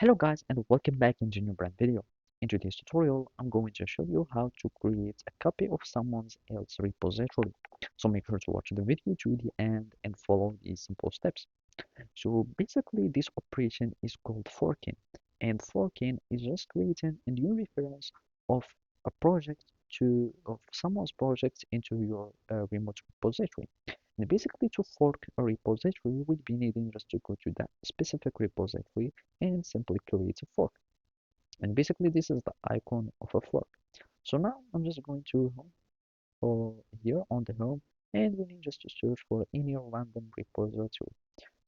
Hello guys and welcome back in the new brand video. In today's tutorial, I'm going to show you how to create a copy of someone else's repository. So make sure to watch the video to the end and follow these simple steps. So basically this operation is called forking, and forking is just creating a new reference of a project of someone's project into your remote repository. And basically to fork a repository, we'd be needing just to go to that specific repository and simply create a fork. And basically this is the icon of a fork. So now I'm just going to home or here on the home, and we need just to search for any random repository.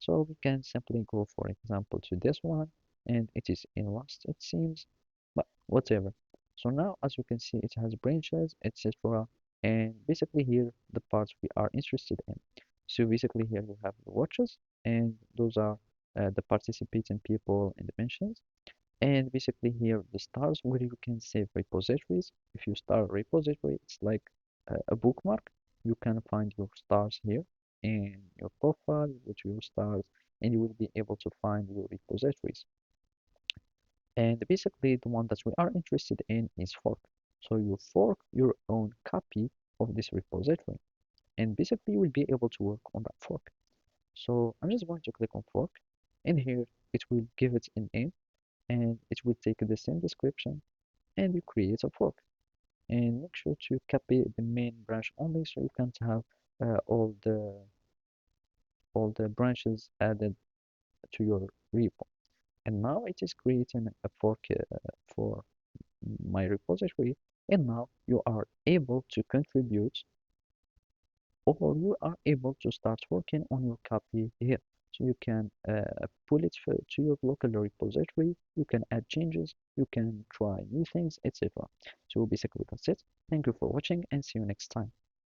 So we can simply go, for example, to this one, and it is in Rust, it seems, but whatever. So now, as you can see, it has branches, etc. And basically here, the parts we are interested in. So basically here we have the watches, and those are the participating people and dimensions. And basically here, the stars where you can save repositories. If you start a repository, it's like a bookmark. You can find your stars here in your profile, you go to your stars, and you will be able to find your repositories. And basically, the one that we are interested in is fork. So you fork your own copy of this repository, and basically you will be able to work on that fork. So I'm just going to click on fork, and here it will give it an name, and it will take the same description, and you create a fork. And make sure to copy the main branch only so you can't have uh, all the all the branches added to your repo. And now it is creating a fork for my repository, and now you are able to contribute, or you are able to start working on your copy here. So you can pull it to your local repository, you can add changes, you can try new things, etc. So basically that's it. Thank you for watching and see you next time.